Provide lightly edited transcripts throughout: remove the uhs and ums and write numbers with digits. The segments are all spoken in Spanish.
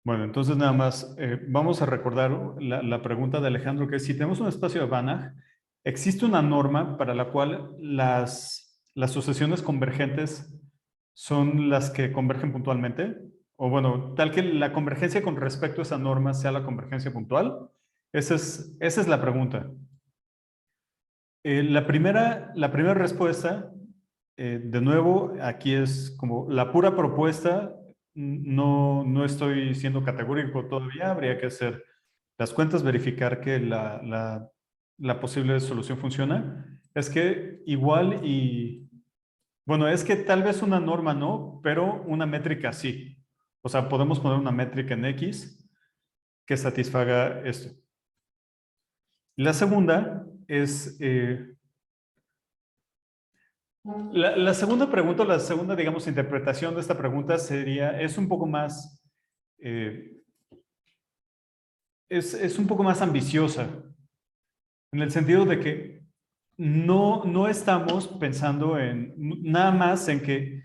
Bueno, entonces nada más vamos a recordar la pregunta de Alejandro, que es, si tenemos un espacio de Banach, ¿existe una norma para la cual las sucesiones convergentes son las que convergen puntualmente? O bueno, tal que la convergencia con respecto a esa norma sea la convergencia puntual. Esa es la pregunta. La primera respuesta, de nuevo, aquí es como la pura propuesta. No estoy siendo categórico todavía, habría que hacer las cuentas, verificar que la posible solución funciona. Es que igual bueno, es que tal vez una norma no, pero una métrica sí. O sea, podemos poner una métrica en X que satisfaga esto. La segunda es, la segunda pregunta, la segunda, digamos, interpretación de esta pregunta es un poco más, eh, es un poco más ambiciosa, en el sentido de que no estamos pensando nada más en que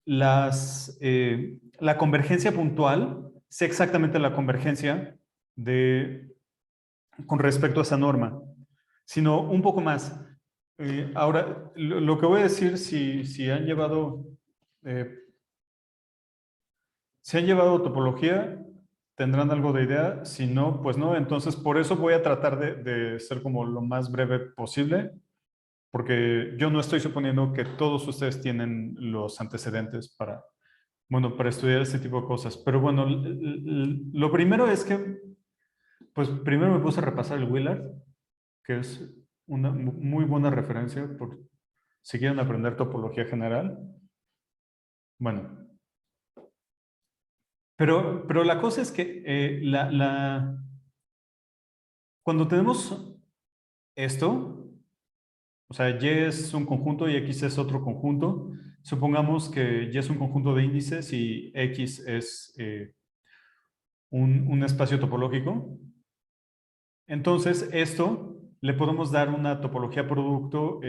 la convergencia puntual sea exactamente la convergencia con respecto a esa norma, sino un poco más. Ahora, lo que voy a decir, eh, si han llevado topología, tendrán algo de idea. Si no, pues no. Entonces, por eso voy a tratar de ser como lo más breve posible, porque yo no estoy suponiendo que todos ustedes tienen los antecedentes para estudiar este tipo de cosas. Pero bueno, lo primero es que, pues primero me puse a repasar el Willard, que es una muy buena referencia por si quieren aprender topología general. Bueno, pero la cosa es que cuando tenemos esto, o sea, Y es un conjunto y X es otro conjunto, supongamos que Y es un conjunto de índices y X es un espacio topológico. Entonces, esto le podemos dar una topología producto,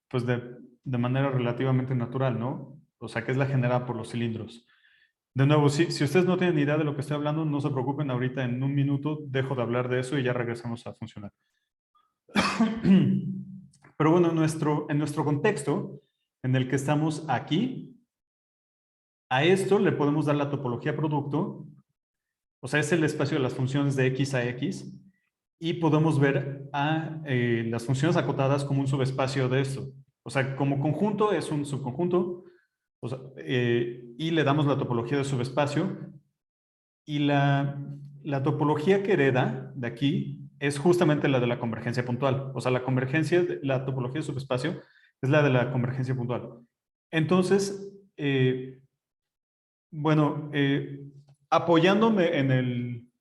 pues de manera relativamente natural, ¿no? O sea, que es la generada por los cilindros. De nuevo, si ustedes no tienen idea de lo que estoy hablando, no se preocupen, ahorita en un minuto dejo de hablar de eso y ya regresamos a funcionar. Pero bueno, en nuestro contexto, en el que estamos aquí, a esto le podemos dar la topología producto, o sea, es el espacio de las funciones de X a X, y podemos ver a las funciones acotadas como un subespacio de esto. O sea, como conjunto es un subconjunto, o sea, y le damos la topología de subespacio, y la topología que hereda de aquí es justamente la de la convergencia puntual. O sea, la topología de subespacio es la de la convergencia puntual. Entonces, bueno, apoyándome en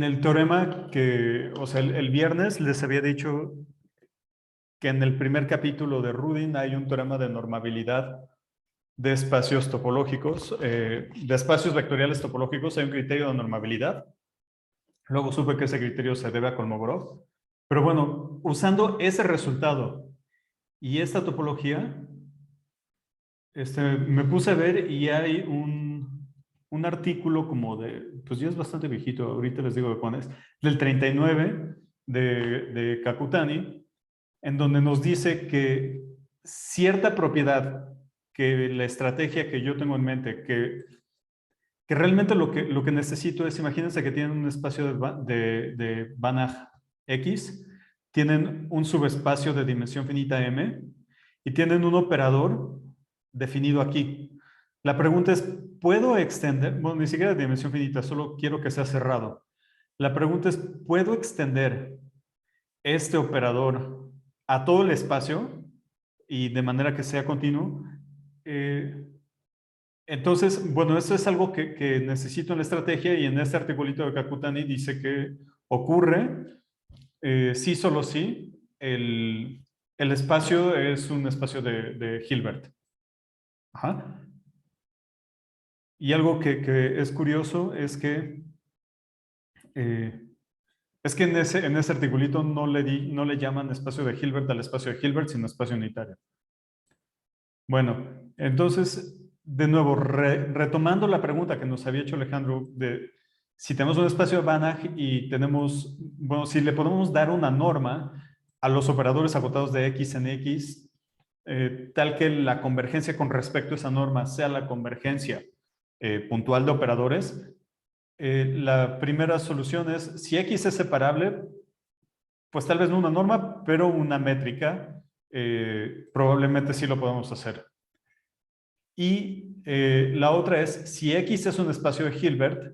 el teorema que, o sea, el viernes les había dicho que en el primer capítulo de Rudin hay un teorema de normabilidad de espacios topológicos, de espacios vectoriales topológicos, hay un criterio de normabilidad. Luego supe que ese criterio se debe a Kolmogorov. Pero bueno, usando ese resultado y esta topología, me puse a ver y hay un artículo como pues ya es bastante viejito, ahorita les digo de cuándo es, del 39 de Kakutani, en donde nos dice que cierta propiedad, que la estrategia que yo tengo en mente, que realmente lo que necesito es, imagínense que tienen un espacio de Banach X, tienen un subespacio de dimensión finita M y tienen un operador definido aquí. La pregunta es, ¿puedo extender? Bueno, ni siquiera de dimensión finita, solo quiero que sea cerrado. La pregunta es, ¿puedo extender este operador a todo el espacio y de manera que sea continuo? Eh, entonces, bueno, esto es algo que necesito en la estrategia, y en este articulito de Kakutani dice que ocurre, sí, solo sí, el espacio es un espacio de Hilbert. Ajá. Y algo que es curioso eh, es que en ese articulito no le llaman espacio de Hilbert al espacio de Hilbert, sino espacio unitario. Bueno, entonces, de nuevo, retomando la pregunta que nos había hecho Alejandro de si tenemos un espacio de Banach y tenemos, bueno, si le podemos dar una norma a los operadores agotados de X en X, tal que la convergencia con respecto a esa norma sea la convergencia puntual de operadores, la primera solución es, si X es separable, pues tal vez no una norma, pero una métrica, probablemente sí lo podemos hacer. Y la otra es, si X es un espacio de Hilbert,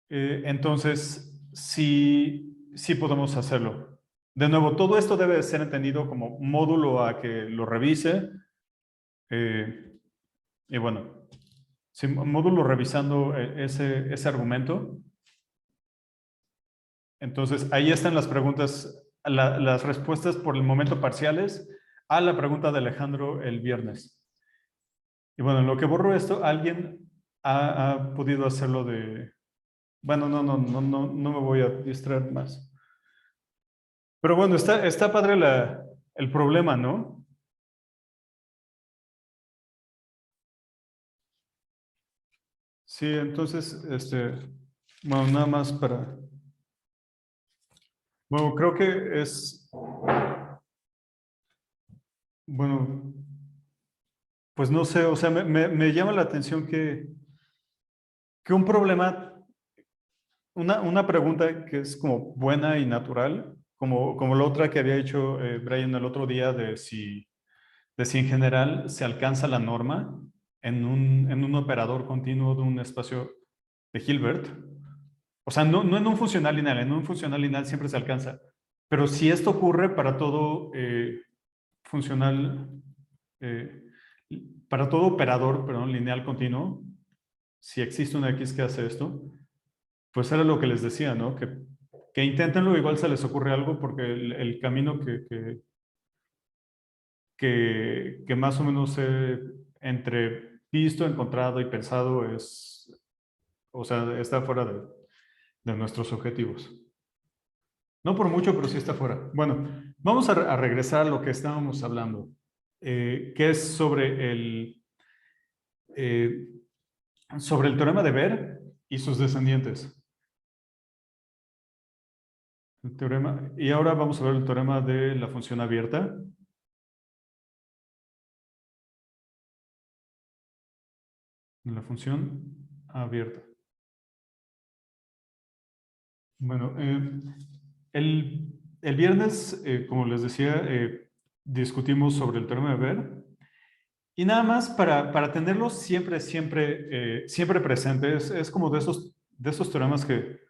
entonces sí podemos hacerlo. De nuevo, todo esto debe ser entendido como módulo a que lo revise. Y bueno, sí, módulo revisando ese argumento. Entonces, ahí están las preguntas, las respuestas por el momento parciales a la pregunta de Alejandro el viernes. Y bueno, en lo que borro esto, alguien ha podido hacerlo de... Bueno, no me voy a distraer más. Pero bueno, está padre el problema, ¿no? Sí, entonces, bueno, nada más para... Bueno, creo que es... Bueno, pues no sé, o sea, me llama la atención que un problema, una pregunta que es como buena y natural, como la otra que había hecho Brian el otro día de si en general se alcanza la norma en un operador continuo de un espacio de Hilbert. O sea, no en un funcional lineal, en un funcional lineal siempre se alcanza. Pero si esto ocurre para todo funcional, eh, para todo operador, perdón, lineal continuo, si existe una X que hace esto, pues era lo que les decía, ¿no? Que inténtenlo, igual se les ocurre algo, porque el camino que más o menos he entre visto, encontrado y pensado es, o sea, está fuera de nuestros objetivos. No por mucho, pero sí está fuera. Bueno, vamos a regresar a lo que estábamos hablando, que es eh, sobre el teorema de Ver y sus descendientes. El teorema, y ahora vamos a ver el teorema de la función abierta. De la función abierta. Bueno, el viernes, como les decía, discutimos sobre el teorema de Ver. Y nada más para tenerlo siempre presente, es como de esos teoremas que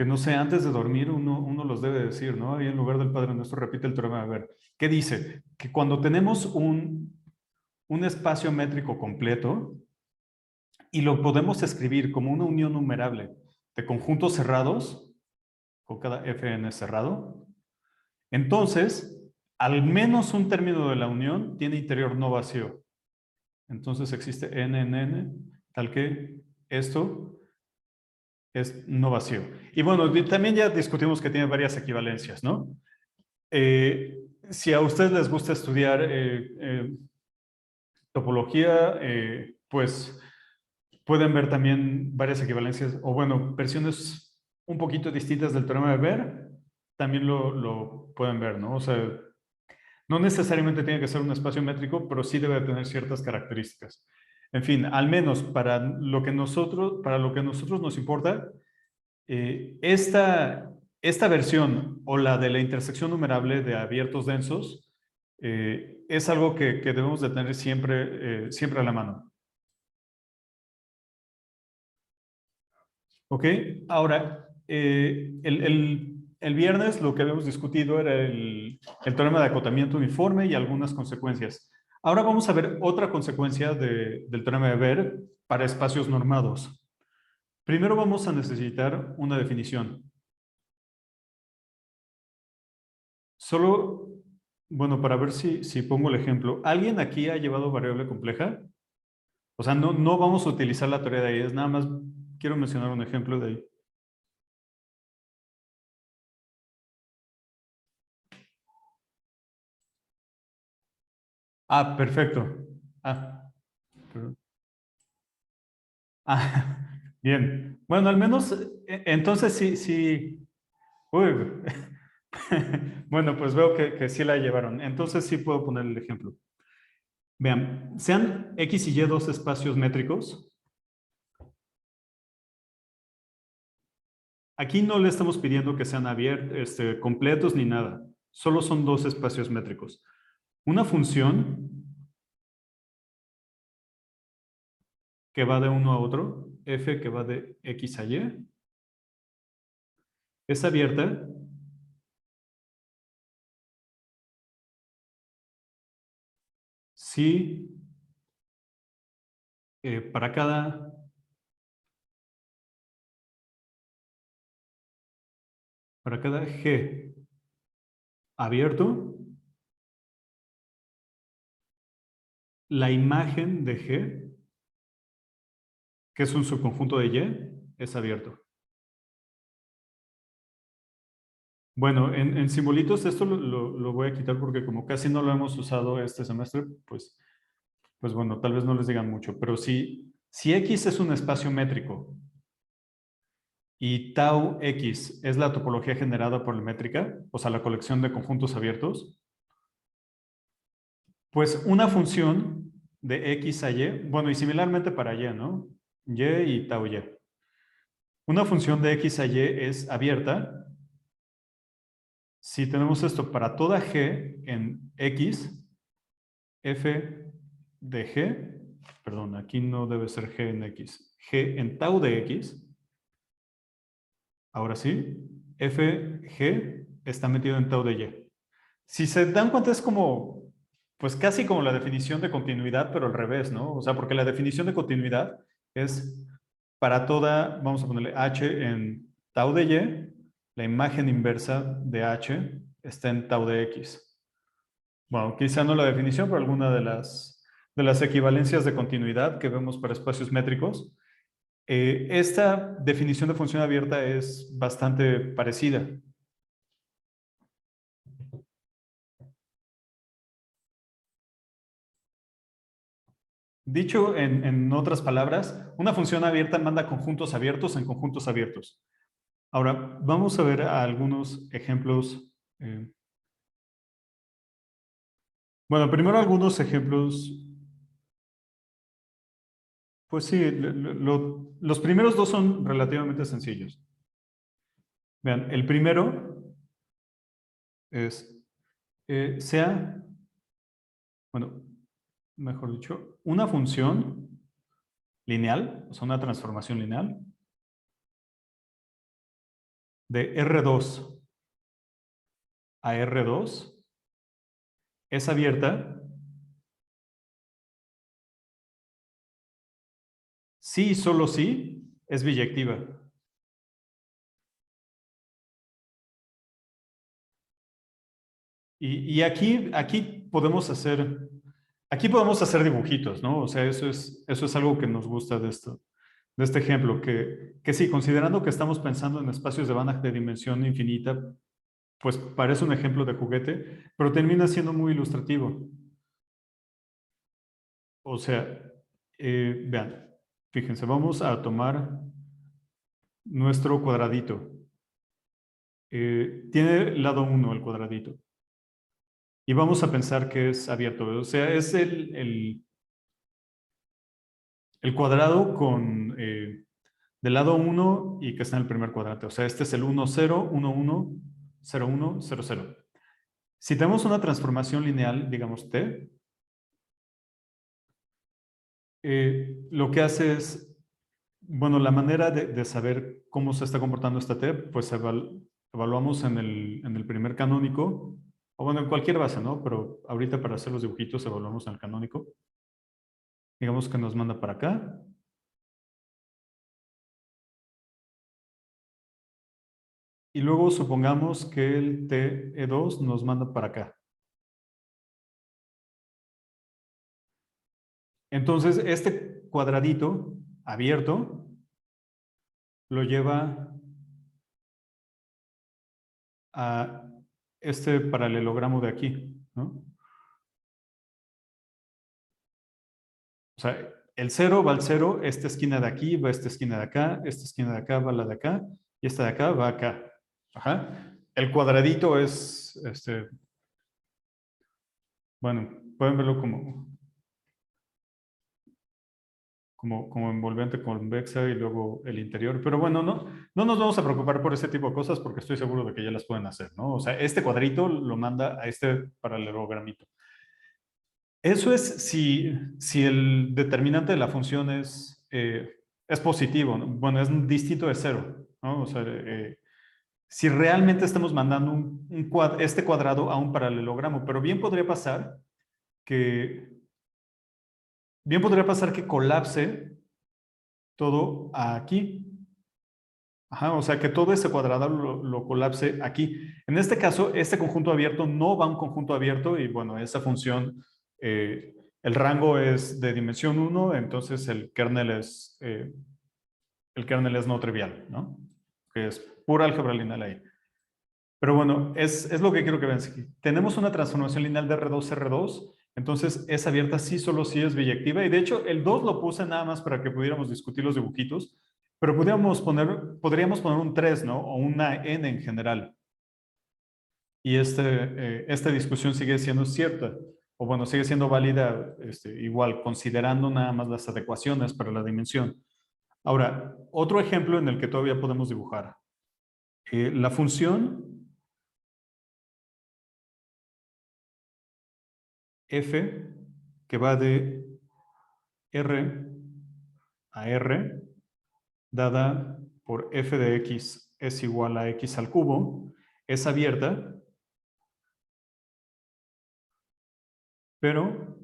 no sé, antes de dormir uno los debe decir, ¿no? Ahí en lugar del Padre Nuestro repite el teorema de Ver. ¿Qué dice? Que cuando tenemos un espacio métrico completo y lo podemos escribir como una unión numerable de conjuntos cerrados, con cada fn cerrado, entonces, al menos un término de la unión tiene interior no vacío. Entonces existe n en n, tal que esto es no vacío. Y bueno, también ya discutimos que tiene varias equivalencias, ¿no? Si a ustedes les gusta estudiar topología, pues pueden ver también varias equivalencias, o bueno, versiones un poquito distintas del teorema de Ver, también lo pueden ver, ¿no? O sea, no necesariamente tiene que ser un espacio métrico, pero sí debe tener ciertas características. En fin, al menos para lo que a nosotros nos importa, esta versión o la de la intersección numerable de abiertos densos es algo que debemos de tener siempre a la mano. ¿Ok? Ahora, el viernes lo que habíamos discutido era el teorema de acotamiento uniforme y algunas consecuencias. Ahora vamos a ver otra consecuencia del teorema de Ver para espacios normados. Primero vamos a necesitar una definición. Solo, bueno, para ver si pongo el ejemplo. ¿Alguien aquí ha llevado variable compleja? O sea, no vamos a utilizar la teoría de ahí, es nada más quiero mencionar un ejemplo de ahí. Ah, perfecto. Ah, perdón. Ah, bien. Bueno, al menos, entonces sí, sí. Uy. Bueno, pues veo que sí la llevaron. Entonces sí puedo poner el ejemplo. Vean, sean X y Y dos espacios métricos. Aquí no le estamos pidiendo que sean abiertos, completos ni nada. Solo son dos espacios métricos. Una función que va de uno a otro, f que va de X a Y, es abierta si para cada G abierto, la imagen de G, que es un subconjunto de Y, es abierto. Bueno, en simbolitos esto lo voy a quitar porque como casi no lo hemos usado este semestre, pues bueno, tal vez no les digan mucho, pero si X es un espacio métrico y tau X es la topología generada por la métrica, o sea, la colección de conjuntos abiertos, pues una función de X a Y, bueno, y similarmente para Y, ¿no? Y tau Y. Una función de X a Y es abierta si tenemos esto para toda G en X, f de G, perdón, aquí no debe ser G en X, G en tau de X, ahora sí, fg está metido en tau de Y. Si se dan cuenta es como, pues casi como la definición de continuidad, pero al revés, ¿no? O sea, porque la definición de continuidad es para toda, vamos a ponerle h en tau de Y, la imagen inversa de h está en tau de X. Bueno, quizá no la definición, pero alguna de las equivalencias de continuidad que vemos para espacios métricos. Esta definición de función abierta es bastante parecida. Dicho en otras palabras, una función abierta manda conjuntos abiertos en conjuntos abiertos. Ahora, vamos a ver algunos ejemplos. Bueno, primero algunos ejemplos. Pues sí, los primeros dos son relativamente sencillos. Vean, el primero es, sea, bueno, mejor dicho, una función lineal, o sea, una transformación lineal, de R2 a R2 es abierta si y solo si es biyectiva. Y aquí podemos hacer dibujitos, ¿no? O sea, eso es algo que nos gusta de este ejemplo, que sí, considerando que estamos pensando en espacios de Banach de dimensión infinita, pues parece un ejemplo de juguete, pero termina siendo muy ilustrativo. O sea, vean, fíjense, vamos a tomar nuestro cuadradito. Tiene lado 1 el cuadradito. Y vamos a pensar que es abierto. O sea, es el cuadrado con del lado 1 y que está en el primer cuadrante. O sea, este es el 1, 0, 1, 1, 0, 1, 0, 0. Si tenemos una transformación lineal, digamos t, lo que hace es, bueno, la manera de saber cómo se está comportando esta t, pues evaluamos en el primer canónico, o bueno, en cualquier base, ¿no? Pero ahorita para hacer los dibujitos evaluamos en el canónico. Digamos que nos manda para acá. Y luego supongamos que el TE2 nos manda para acá. Entonces, este cuadradito abierto lo lleva a este paralelogramo de aquí, ¿no? O sea, el 0 va al 0, esta esquina de aquí va a esta esquina de acá, esta esquina de acá va a la de acá, y esta de acá va acá. Ajá. El cuadradito es, bueno, pueden verlo como envolvente convexa y luego el interior. Pero bueno, no nos vamos a preocupar por ese tipo de cosas porque estoy seguro de que ya las pueden hacer, ¿no? O sea, este cuadrito lo manda a este paralelogramito. Eso es si el determinante de la función es positivo, ¿no? Bueno, es distinto de cero, ¿no? O sea, si realmente estamos mandando este cuadrado a un paralelogramo, pero que, bien podría pasar que colapse todo aquí. Ajá, o sea, que todo ese cuadrado lo colapse aquí. En este caso, este conjunto abierto no va a un conjunto abierto y bueno, esa función, el rango es de dimensión 1, entonces el kernel es no trivial, ¿no? Que es pura álgebra lineal ahí. Pero bueno, es lo que quiero que vean aquí. Tenemos una transformación lineal de R2 R2, entonces es abierta sí solo si es biyectiva. Y de hecho, el 2 lo puse nada más para que pudiéramos discutir los dibujitos, pero podríamos poner un 3, ¿no? O una n en general. Y esta discusión sigue siendo cierta, o bueno, sigue siendo válida igual, considerando nada más las adecuaciones para la dimensión. Ahora, otro ejemplo en el que todavía podemos dibujar. La función f, que va de R a R, dada por f de x es igual a x al cubo, es abierta, pero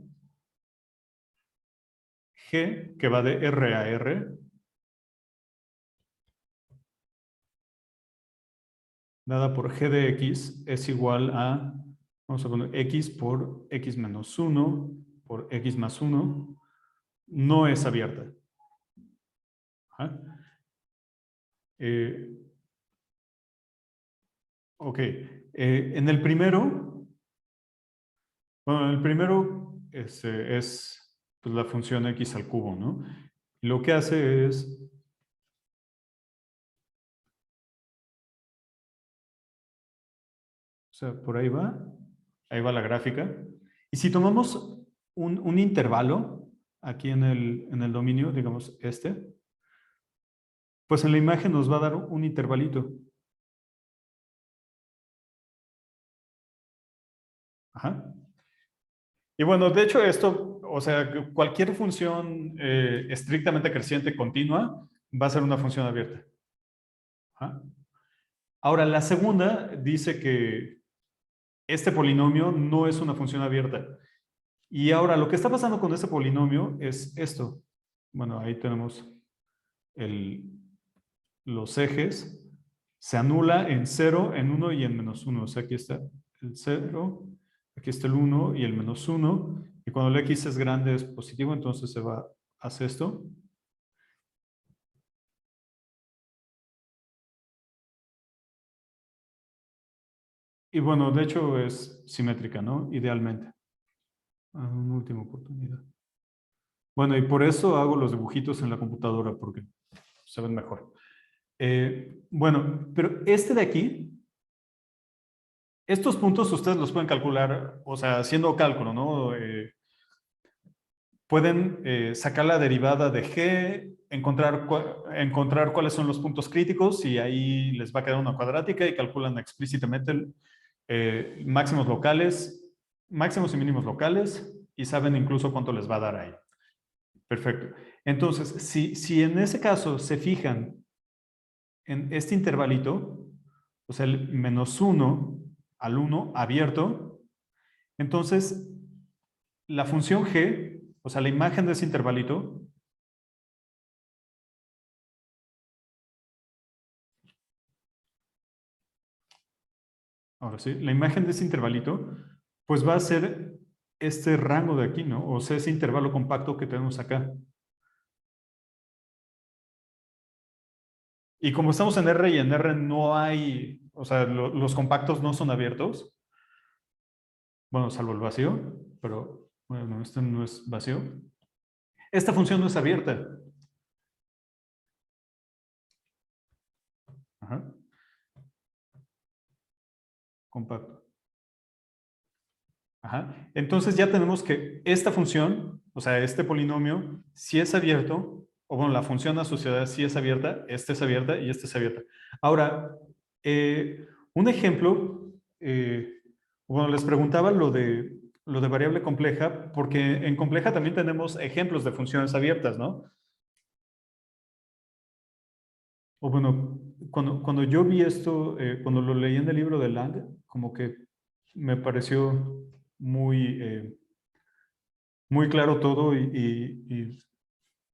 g, que va de R a R, dada por g de x es igual a, vamos a poner x por x menos 1 por x más 1, no es abierta. ¿Ah? Ok. En el primero, bueno, en el primero es pues, la función x al cubo, ¿no? Lo que hace es, o sea, por ahí va la gráfica. Y si tomamos un intervalo aquí en el dominio, digamos pues en la imagen nos va a dar un intervalito. Ajá. Y bueno, de hecho esto, o sea, cualquier función estrictamente creciente continua va a ser una función abierta. Ajá. Ahora, la segunda dice que este polinomio no es una función abierta. Y ahora, lo que está pasando con este polinomio es esto. Bueno, ahí tenemos los ejes. Se anula en 0, en 1 y en menos 1. O sea, aquí está el 0, aquí está el 1 y el menos 1. Y cuando el x es grande es positivo, entonces se va hacia esto. Y bueno, de hecho es simétrica, ¿no? Idealmente. Una última oportunidad. Bueno, y por eso hago los dibujitos en la computadora, porque se ven mejor. Bueno, pero este de aquí, estos puntos ustedes los pueden calcular, o sea, haciendo cálculo, ¿no? Pueden sacar la derivada de g, encontrar cuáles son los puntos críticos y ahí les va a quedar una cuadrática y calculan explícitamente máximos locales, máximos y mínimos locales y saben incluso cuánto les va a dar ahí. Perfecto. Entonces, si en ese caso se fijan en este intervalito, o sea, el menos 1 al 1 abierto, entonces la función g, o sea, la imagen de ese intervalito, ahora sí, la imagen de ese intervalito, pues va a ser este rango de aquí, ¿no? O sea, ese intervalo compacto que tenemos acá. Y como estamos en R y en R no hay, o sea, los compactos no son abiertos, bueno, salvo el vacío, pero bueno, este no es vacío. Esta función no es abierta. Ajá. Compacto. Ajá. Entonces ya tenemos que esta función, o sea, este polinomio, si es abierto, o bueno, la función asociada si es abierta, esta es abierta y esta es abierta. Ahora, un ejemplo, bueno, les preguntaba lo de variable compleja, porque en compleja también tenemos ejemplos de funciones abiertas, ¿no? O bueno, cuando yo vi esto, cuando lo leí en el libro de Lang, como que me pareció muy, muy claro todo y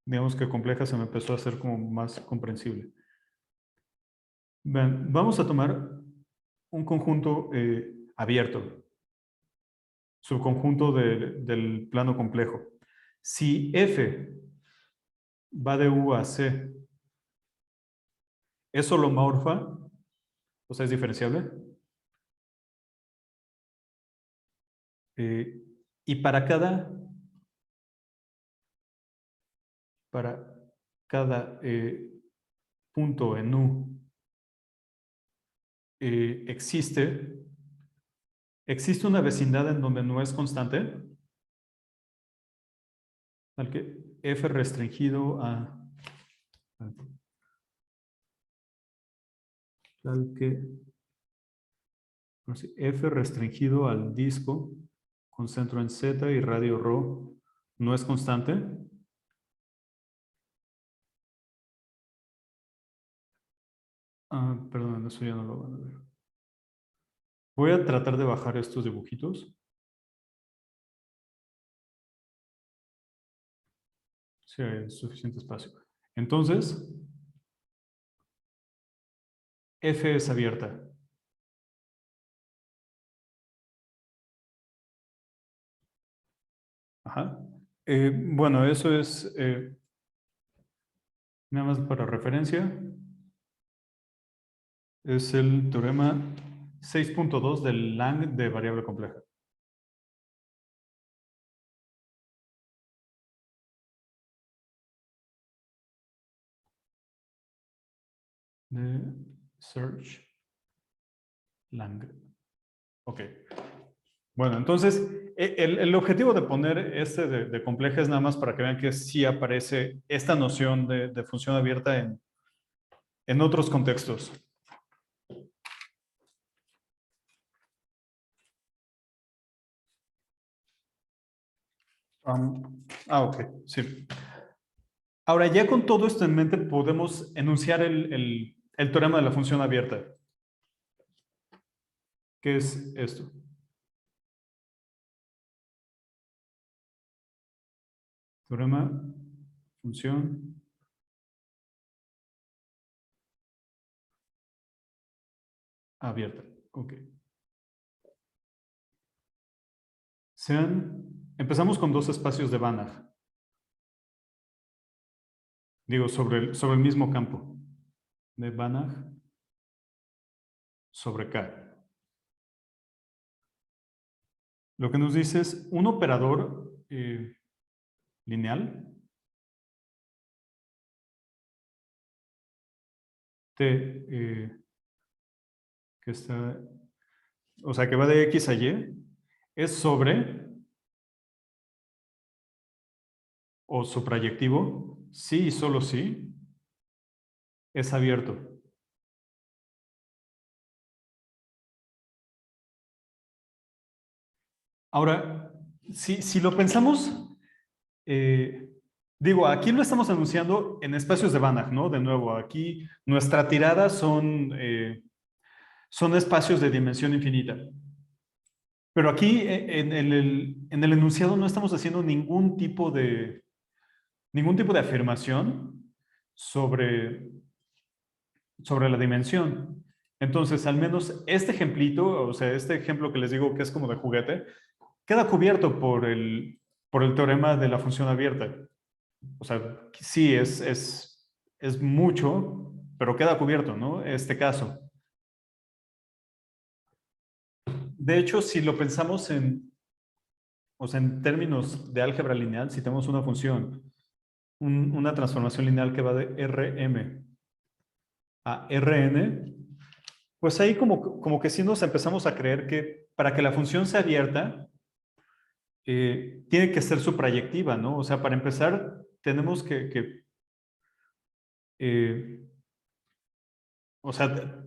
digamos que compleja se me empezó a hacer como más comprensible. Vean, vamos a tomar un conjunto abierto, subconjunto del plano complejo. Si F va de U a C, ¿es holomorfa? O sea, ¿es diferenciable? Eh, y para cada punto en U existe una vecindad en donde no es constante, al que F restringido al que F restringido al disco con centro en Z y radio ρ no es constante. Perdón, eso ya no lo van a ver. Voy a tratar de bajar estos dibujitos. Si hay suficiente espacio. Entonces, F es abierta. Ajá. Bueno, eso es nada más para referencia. Es el teorema 6.2 del Lang de variable compleja. De Search Lang. Ok. Bueno, entonces, el objetivo de poner este de compleja es nada más para que vean que sí aparece esta noción de función abierta en otros contextos. Ok, sí. Ahora, ya con todo esto en mente, podemos enunciar el teorema de la función abierta. ¿Qué es esto? Teorema, función abierta. Ok. Empezamos con dos espacios de Banach. Digo, sobre el mismo campo. De Banach sobre K. Lo que nos dice es un operador lineal T que está, o sea, que va de X a Y, es sobre o su proyectivo, sí y solo sí, es abierto. Ahora, si lo pensamos, digo, aquí lo estamos anunciando en espacios de Banach, ¿no? De nuevo, aquí nuestra tirada son espacios de dimensión infinita. Pero aquí en el enunciado no estamos haciendo ningún tipo de afirmación sobre la dimensión. Entonces, al menos este ejemplito, o sea, este ejemplo que les digo que es como de juguete, queda cubierto por el teorema de la función abierta. O sea, sí, es mucho, pero queda cubierto, ¿no? Este caso. De hecho, si lo pensamos o sea, en términos de álgebra lineal, si tenemos una función una transformación lineal que va de Rm a Rn, pues ahí como que sí nos empezamos a creer que para que la función sea abierta, tiene que ser suprayectiva, ¿no? O sea, para empezar, tenemos eh, o sea,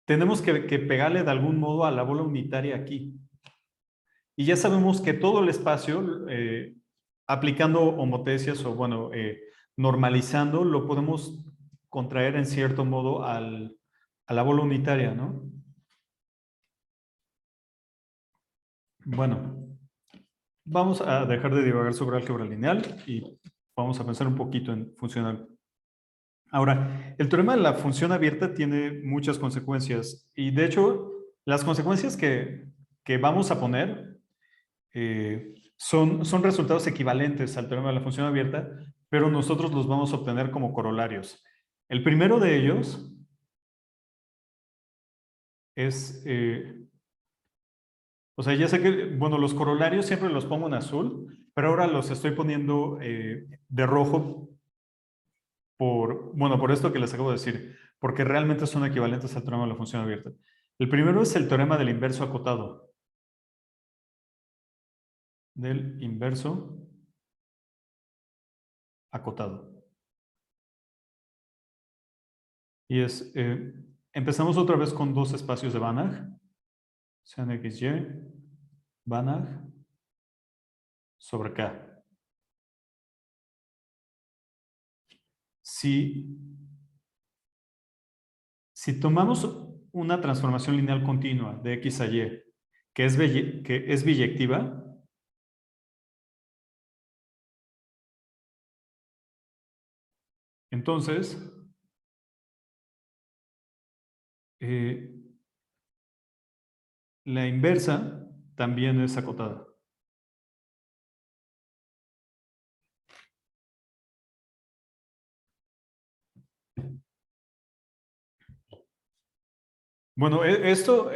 tenemos que pegarle de algún modo a la bola unitaria aquí. Y ya sabemos que todo el espacio, aplicando homotecias o, bueno, normalizando, lo podemos contraer en cierto modo a la bola unitaria, ¿no? Bueno, vamos a dejar de divagar sobre álgebra lineal y vamos a pensar un poquito en funcional. Ahora, el teorema de la función abierta tiene muchas consecuencias y de hecho las consecuencias que vamos a poner son resultados equivalentes al teorema de la función abierta, pero nosotros los vamos a obtener como corolarios. El primero de ellos es, o sea, ya sé que, bueno, los corolarios siempre los pongo en azul, pero ahora los estoy poniendo de rojo por esto que les acabo de decir, porque realmente son equivalentes al teorema de la función abierta. El primero es el teorema del inverso acotado. Del inverso acotado. Y es, empezamos otra vez con dos espacios de Banach, sean XY, Banach sobre K. Si, si tomamos una transformación lineal continua de X a Y, que es biyectiva, entonces eh, la inversa también es acotada. Bueno, esto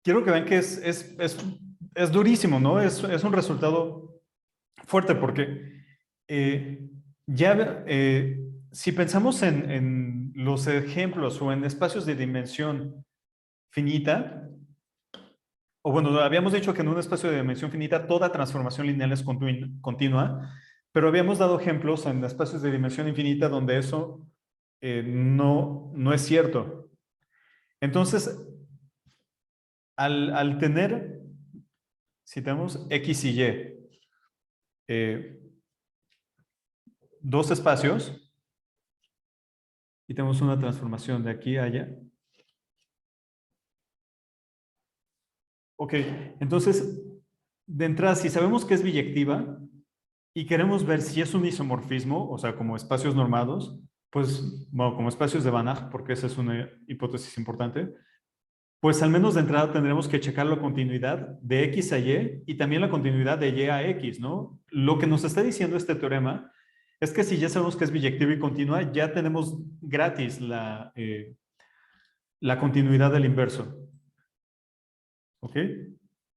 quiero que vean que es durísimo, ¿no? Es un resultado fuerte porque ya si pensamos en los ejemplos o en espacios de dimensión finita, o bueno, habíamos dicho que en un espacio de dimensión finita toda transformación lineal es continua, pero habíamos dado ejemplos en espacios de dimensión infinita donde eso no es cierto. Entonces, al tener, si tenemos X y Y, eh, dos espacios, y tenemos una transformación de aquí a allá. Ok, entonces, de entrada, si sabemos que es biyectiva y queremos ver si es un isomorfismo, o sea, como espacios normados, pues, bueno, como espacios de Banach, porque esa es una hipótesis importante, pues al menos de entrada tendremos que checar la continuidad de X a Y también la continuidad de Y a X, ¿no? Lo que nos está diciendo este teorema es que si ya sabemos que es biyectiva y continua, ya tenemos gratis la continuidad del inverso. ¿Ok?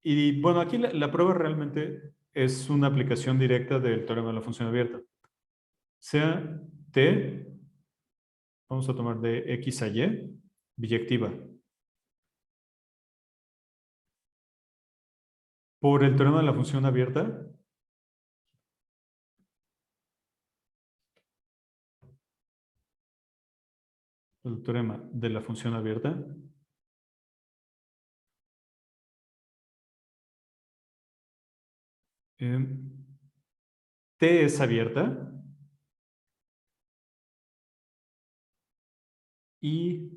Y bueno, aquí la prueba realmente es una aplicación directa del teorema de la función abierta. Sea T, vamos a tomar de X a Y, biyectiva. Por el teorema de la función abierta, el teorema de la función abierta, T es abierta y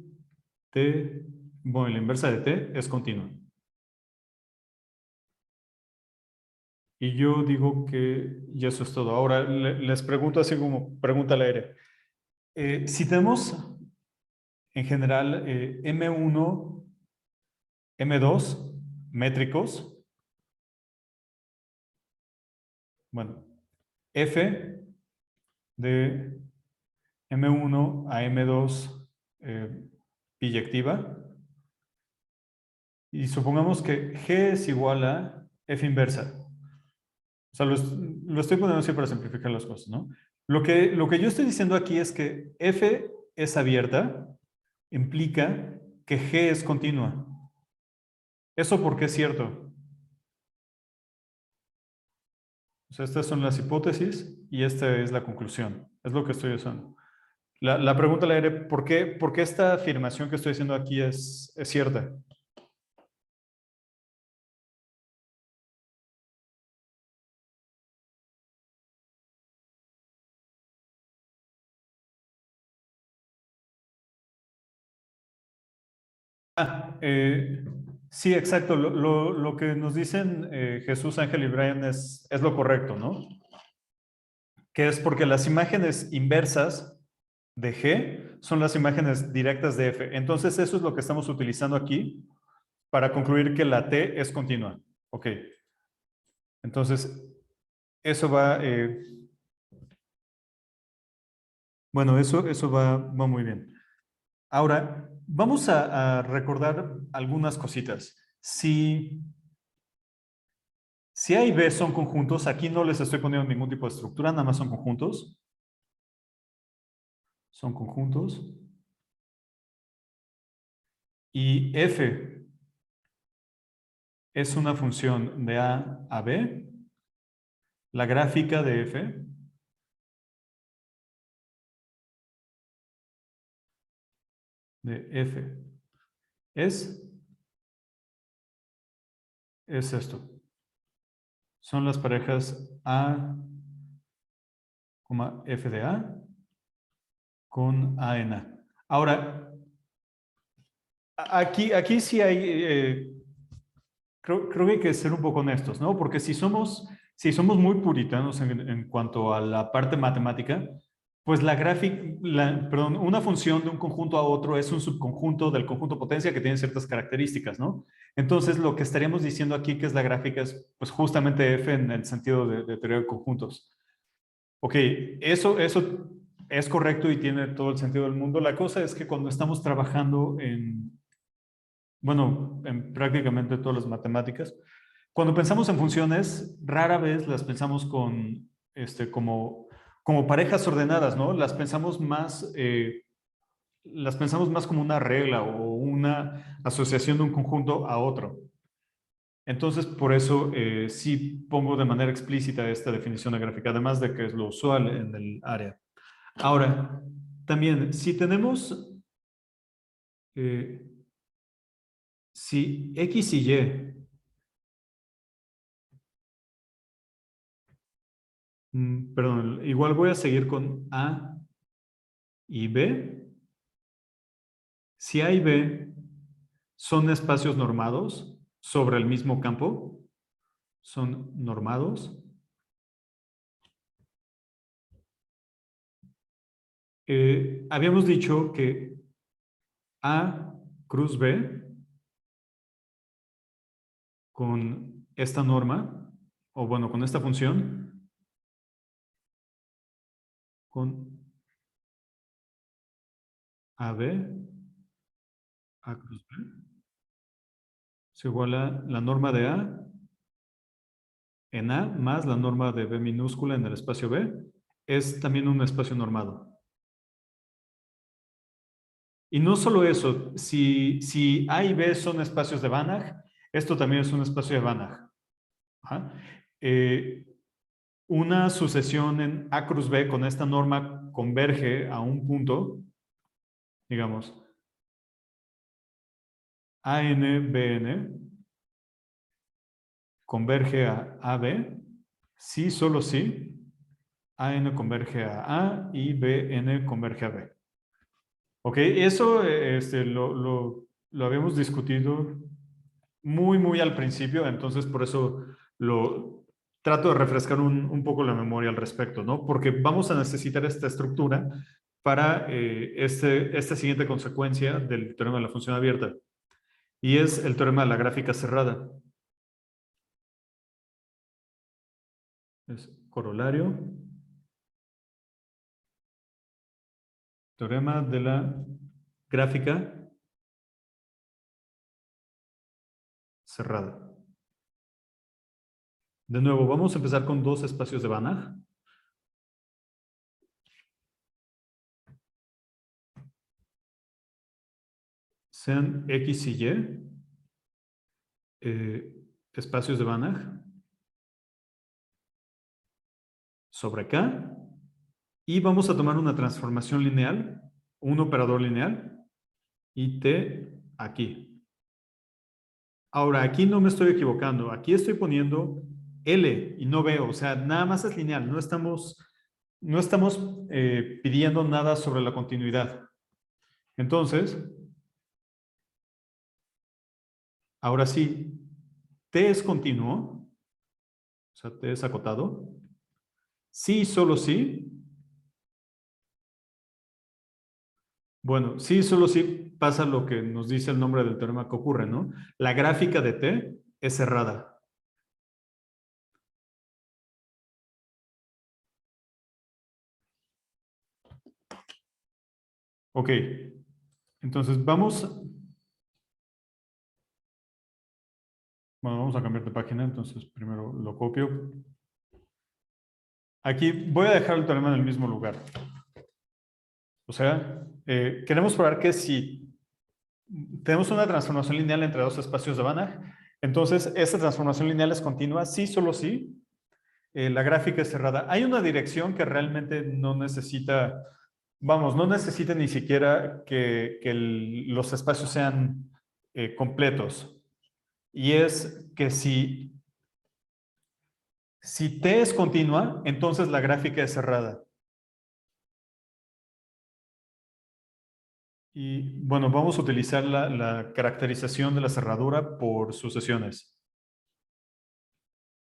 T, bueno, la inversa de T es continua. Y yo digo que ya eso es todo. Ahora les pregunto así como pregunta al aire. Si tenemos en general M1, M2 métricos, bueno, F de M1 a M2 biyectiva, y supongamos que G es igual a F inversa. O sea, lo estoy poniendo así para simplificar las cosas, ¿no? Lo que yo estoy diciendo aquí es que F es abierta, implica que G es continua. ¿Eso por qué es cierto? O sea, estas son las hipótesis y esta es la conclusión. Es lo que estoy usando. La pregunta le haré, ¿por qué esta afirmación que estoy haciendo aquí es cierta? Eh, sí, exacto. Lo que nos dicen Jesús, Ángel y Brian es lo correcto, ¿no? Que es porque las imágenes inversas de G son las imágenes directas de F. Entonces, eso es lo que estamos utilizando aquí para concluir que la T es continua. Ok. Entonces, eso va, bueno, eso va muy bien. Ahora, vamos a recordar algunas cositas. Si A y B son conjuntos, aquí no les estoy poniendo ningún tipo de estructura, nada más son conjuntos. Son conjuntos. Y F es una función de A a B. La gráfica de F es, es esto. Son las parejas A, F de A con A en A. Ahora, aquí sí hay, creo que hay que ser un poco honestos, ¿no? Porque si somos muy puritanos en cuanto a la parte matemática, pues la gráfica, perdón, una función de un conjunto a otro es un subconjunto del conjunto potencia que tiene ciertas características, ¿no? Entonces, lo que estaríamos diciendo aquí que es la gráfica es pues justamente F en el sentido de teoría de conjuntos. Ok, eso es correcto y tiene todo el sentido del mundo. La cosa es que cuando estamos trabajando bueno, en prácticamente todas las matemáticas, cuando pensamos en funciones, rara vez las pensamos como parejas ordenadas, ¿no? Las pensamos más como una regla o una asociación de un conjunto a otro. Entonces, por eso sí pongo de manera explícita esta definición de gráfica, además de que es lo usual en el área. Ahora, también, eh, si X y Y, perdón, igual voy a seguir con A y B. Si A y B son espacios normados sobre el mismo campo, son normados. Habíamos dicho que A cruz B con esta norma, o bueno, con esta función, con AB, A cruz B, es igual a la norma de A en A más la norma de B minúscula en el espacio B, es también un espacio normado. Y no solo eso, si A y B son espacios de Banach, esto también es un espacio de Banach. Ajá. Una sucesión en A cruz B con esta norma converge a un punto, digamos, ANBN converge a AB, sí, solo sí, AN converge a A y BN converge a B. Ok, eso lo habíamos discutido muy, muy al principio, entonces por eso lo trato de refrescar un poco la memoria al respecto, ¿no? Porque vamos a necesitar esta estructura para esta siguiente consecuencia del teorema de la función abierta, y es el teorema de la gráfica cerrada. Es corolario, teorema de la gráfica cerrada. De nuevo, vamos a empezar con dos espacios de Banach. Sean X y Y, espacios de Banach, sobre K, y vamos a tomar una transformación lineal, un operador lineal, y T aquí. Ahora, aquí no me estoy equivocando, aquí estoy poniendo L y no veo, o sea, nada más es lineal, no estamos pidiendo nada sobre la continuidad. Entonces, ahora sí, T es continuo, o sea, T es acotado. Sí, solo sí. Bueno, sí, solo sí pasa lo que nos dice el nombre del teorema que ocurre, ¿no? La gráfica de T es cerrada. Ok, entonces vamos a cambiar de página, entonces primero lo copio. Aquí voy a dejar el teorema en el mismo lugar. O sea, queremos probar que si tenemos una transformación lineal entre dos espacios de Banach, entonces esta transformación lineal es continua, sí, solo sí. La gráfica es cerrada. Hay una dirección que realmente no necesita, vamos, no necesita ni siquiera que los espacios sean completos. Y es que si T es continua, entonces la gráfica es cerrada. Y bueno, vamos a utilizar la caracterización de la cerradura por sucesiones.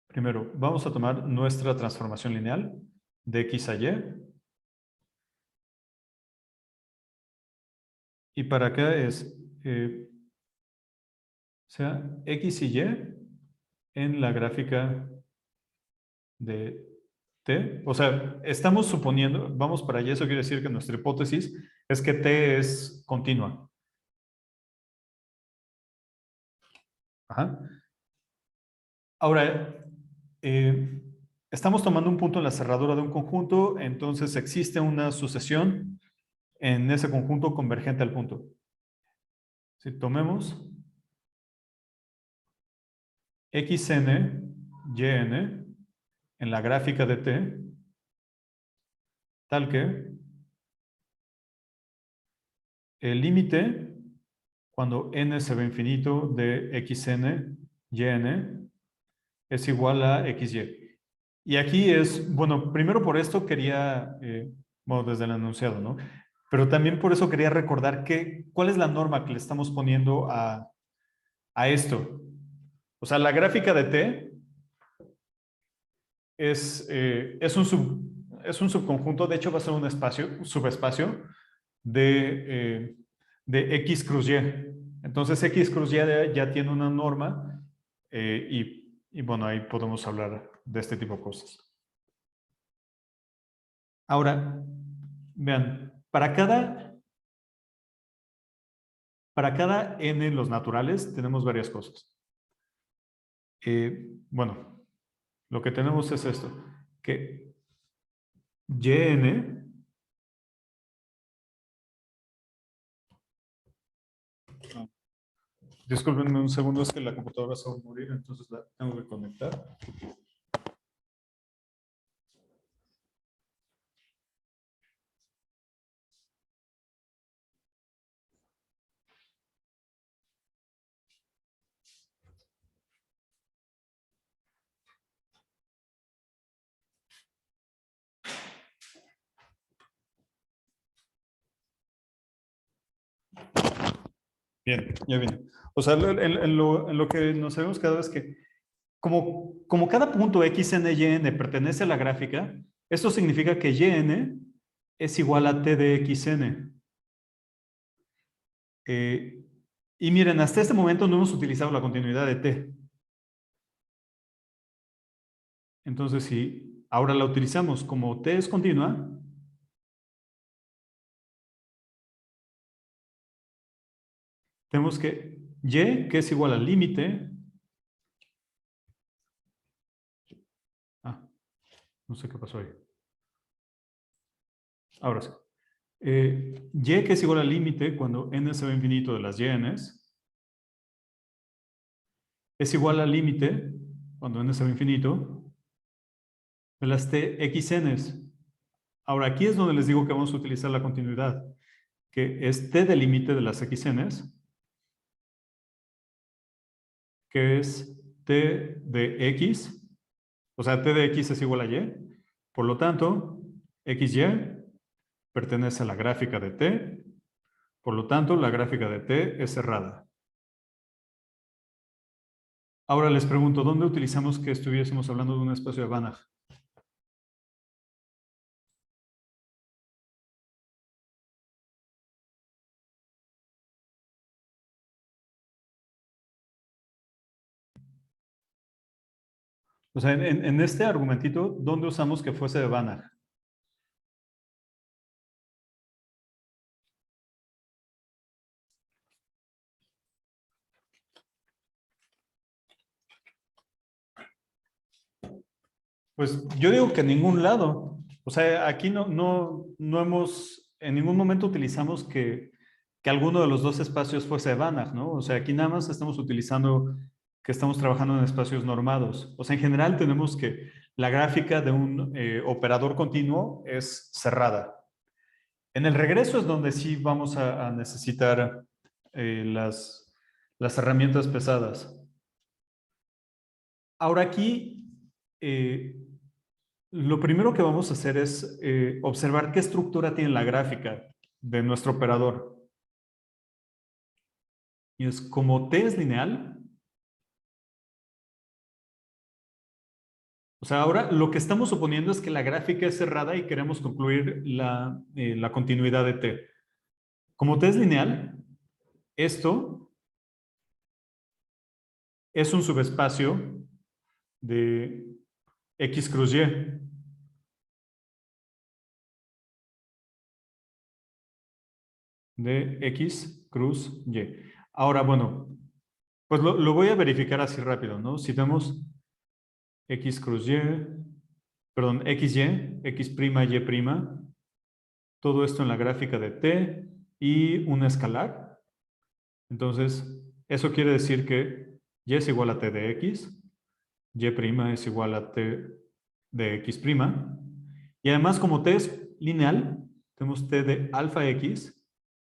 Primero, vamos a tomar nuestra transformación lineal de X a Y. Y para acá es, o sea, X y Y en la gráfica de T. O sea, estamos suponiendo, vamos para allá, eso quiere decir que nuestra hipótesis es que T es continua. Ajá. Ahora, estamos tomando un punto en la cerradura de un conjunto, entonces existe una sucesión en ese conjunto convergente al punto. Si tomemos xn, yn en la gráfica de t, tal que el límite, cuando n se va a infinito, de xn, yn, es igual a xy. Y aquí es, bueno, primero por esto quería, bueno, desde el enunciado, ¿no? Pero también por eso quería recordar cuál es la norma que le estamos poniendo a esto. O sea, la gráfica de t es un subconjunto, de hecho va a ser un subespacio de X cruz Y. Entonces X cruz Y ya tiene una norma y bueno, ahí podemos hablar de este tipo de cosas. Ahora, vean, para cada n los naturales tenemos varias cosas. Bueno, lo que tenemos es esto, que yn discúlpenme un segundo, es que la computadora se va a morir, entonces la tengo que conectar. Bien, ya viene. O sea, en lo que nos sabemos cada vez que, como cada punto x, n, y, n pertenece a la gráfica, esto significa que y, n es igual a t de x, n. Y miren, hasta este momento no hemos utilizado la continuidad de t. Entonces, si ahora la utilizamos como t es continua, tenemos que y, que es igual al límite No sé qué pasó ahí. Ahora sí. Y que es igual al límite cuando n se va a infinito de las yns es igual al límite cuando n se va a infinito de las txns. Ahora aquí es donde les digo que vamos a utilizar la continuidad, que es t del límite de las xns, que es t de x, o sea, t de x es igual a y. Por lo tanto, xy pertenece a la gráfica de t. Por lo tanto, la gráfica de t es cerrada. Ahora les pregunto, ¿dónde utilizamos que estuviésemos hablando de un espacio de Banach? O sea, en este argumentito, ¿dónde usamos que fuese de Banach? Pues yo digo que en ningún lado. O sea, aquí no hemos, en ningún momento utilizamos que alguno de los dos espacios fuese de Banach, ¿no? O sea, aquí nada más estamos utilizando que estamos trabajando en espacios normados. O sea, en general tenemos que la gráfica de un operador continuo es cerrada. En el regreso es donde sí vamos a necesitar las herramientas pesadas. Ahora aquí, lo primero que vamos a hacer es observar qué estructura tiene la gráfica de nuestro operador. Y es como t es lineal. O sea, ahora lo que estamos suponiendo es que la gráfica es cerrada y queremos concluir la continuidad de t. Como t es lineal, esto es un subespacio de x cruz y. De x cruz y. Ahora, bueno, pues lo voy a verificar así rápido, ¿no? Si vemos x cruz y, perdón, xy, x prima, y prima, todo esto en la gráfica de t y un escalar. Entonces, eso quiere decir que y es igual a t de x, y prima es igual a t de x prima. Y además, como t es lineal, tenemos t de alfa x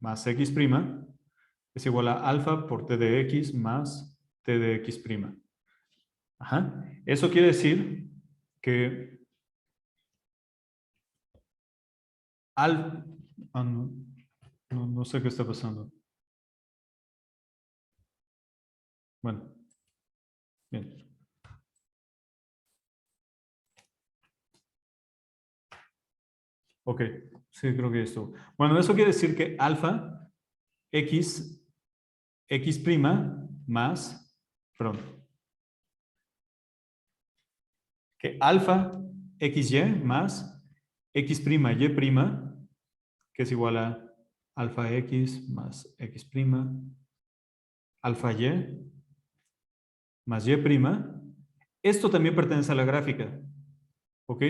más x prima es igual a alfa por t de x más t de x prima. Ajá. Eso quiere decir que no sé qué está pasando. Bueno, bien. Ok, sí, creo que esto. Bueno, eso quiere decir que alfa x prima más, perdón, que alfa xy más x prima y prima, que es igual a alfa x más x prima, alfa y más y prima. Esto también pertenece a la gráfica, ¿ok?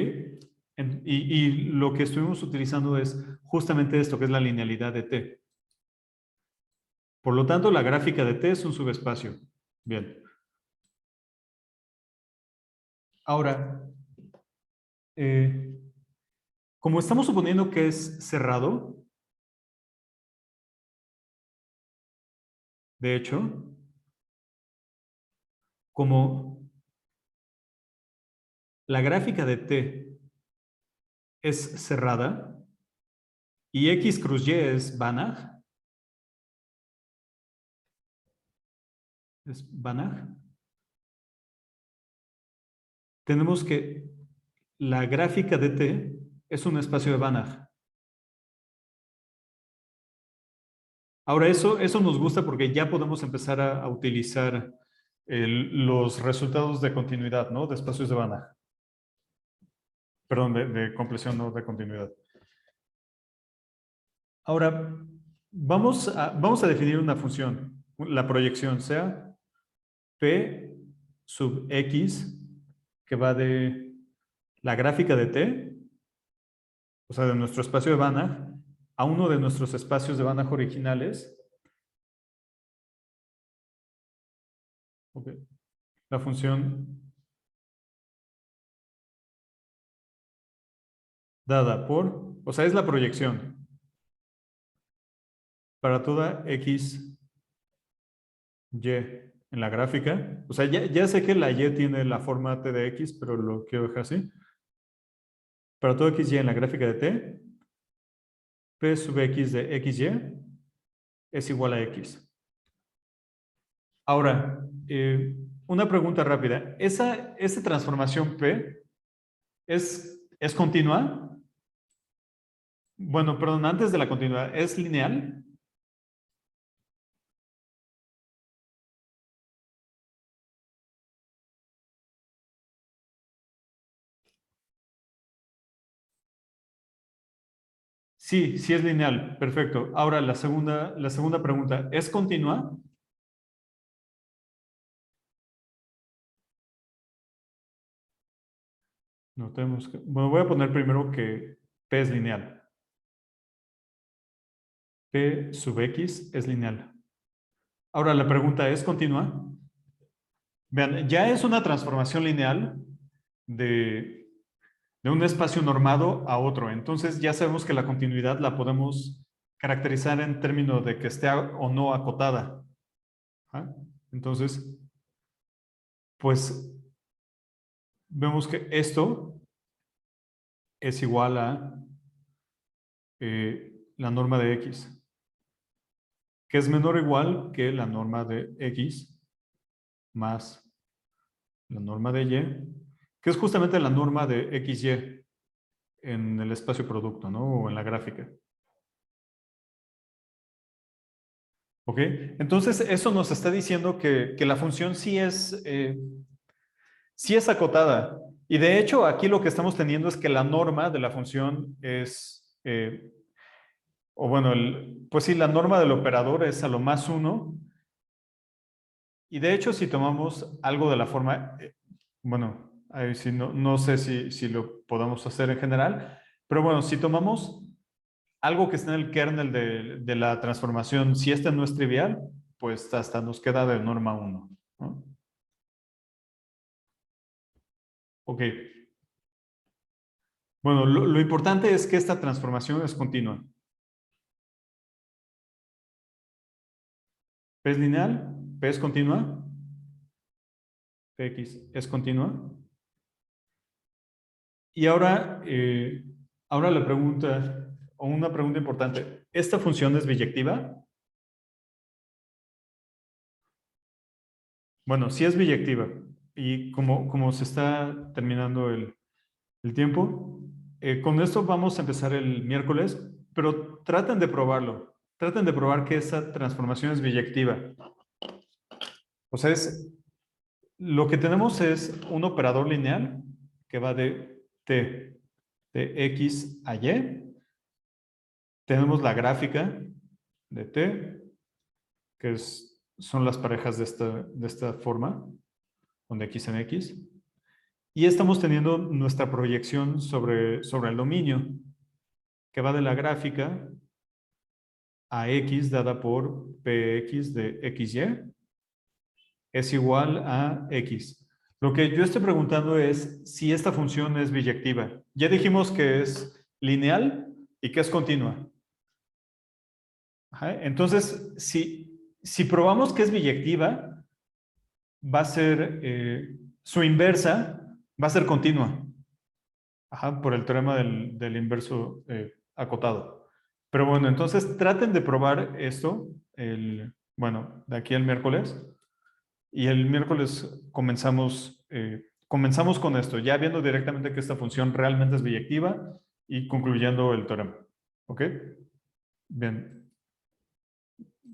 Y lo que estuvimos utilizando es justamente esto, que es la linealidad de t. Por lo tanto, la gráfica de t es un subespacio. Bien. Ahora, como estamos suponiendo que es cerrado, de hecho, como la gráfica de t es cerrada y x cruz y es Banach, tenemos que la gráfica de t es un espacio de Banach. Ahora, eso nos gusta porque ya podemos empezar a utilizar los resultados de continuidad, ¿no? De espacios de Banach. Perdón, de compleción, no de continuidad. Ahora, vamos a definir una función. La proyección sea P sub X, que va de la gráfica de T, o sea, de nuestro espacio de Banach, a uno de nuestros espacios de Banach originales. Okay. La función dada por, o sea, es la proyección para toda x, y en la gráfica. O sea, ya sé que la y tiene la forma t de x, pero lo quiero dejar así. Para todo x, y en la gráfica de t, p sub x de x, y es igual a x. Ahora, una pregunta rápida. ¿Esa transformación P es continua? Bueno, perdón, antes de la continuidad, ¿es lineal? Sí, sí es lineal. Perfecto. Ahora, la segunda pregunta, ¿es continua? No tenemos que... Bueno, voy a poner primero que P es lineal. P sub X es lineal. Ahora, la pregunta, ¿es continua? Vean, ya es una transformación lineal de un espacio normado a otro. Entonces, ya sabemos que la continuidad la podemos caracterizar en términos de que esté o no acotada. ¿Ah? Entonces, pues, vemos que esto es igual a la norma de X, que es menor o igual que la norma de X más la norma de Y, que es justamente la norma de XY en el espacio producto, ¿no? O en la gráfica. ¿Ok? Entonces, eso nos está diciendo que la función sí es acotada. Y de hecho, aquí lo que estamos teniendo es que la norma de la función es, o bueno, pues sí, la norma del operador es a lo más 1. Y de hecho, si tomamos algo de la forma, bueno, ahí sí no sé si lo podamos hacer en general, pero bueno, si tomamos algo que está en el kernel de la transformación, si este no es trivial, pues hasta nos queda de norma 1, ¿no? Ok. Bueno, lo importante es que esta transformación es continua. P es lineal, P es continua, Px es continua. Y ahora la pregunta, o una pregunta importante, ¿esta función es biyectiva? Bueno, sí es biyectiva. Y como se está terminando el tiempo, con esto vamos a empezar el miércoles, pero traten de probarlo. Traten de probar que esa transformación es biyectiva. O sea, lo que tenemos es un operador lineal que va de t de x a y. Tenemos la gráfica de t, que son las parejas de esta forma, donde x en x. Y estamos teniendo nuestra proyección sobre el dominio, que va de la gráfica a x dada por px de xy es igual a x. Lo que yo estoy preguntando es si esta función es biyectiva. Ya dijimos que es lineal y que es continua. Ajá. Entonces, si probamos que es biyectiva, va a ser su inversa, va a ser continua. Ajá, por el teorema del inverso acotado. Pero bueno, entonces traten de probar esto, bueno, de aquí al miércoles. Y el miércoles comenzamos con esto, ya viendo directamente que esta función realmente es biyectiva y concluyendo el teorema. ¿Ok? Bien.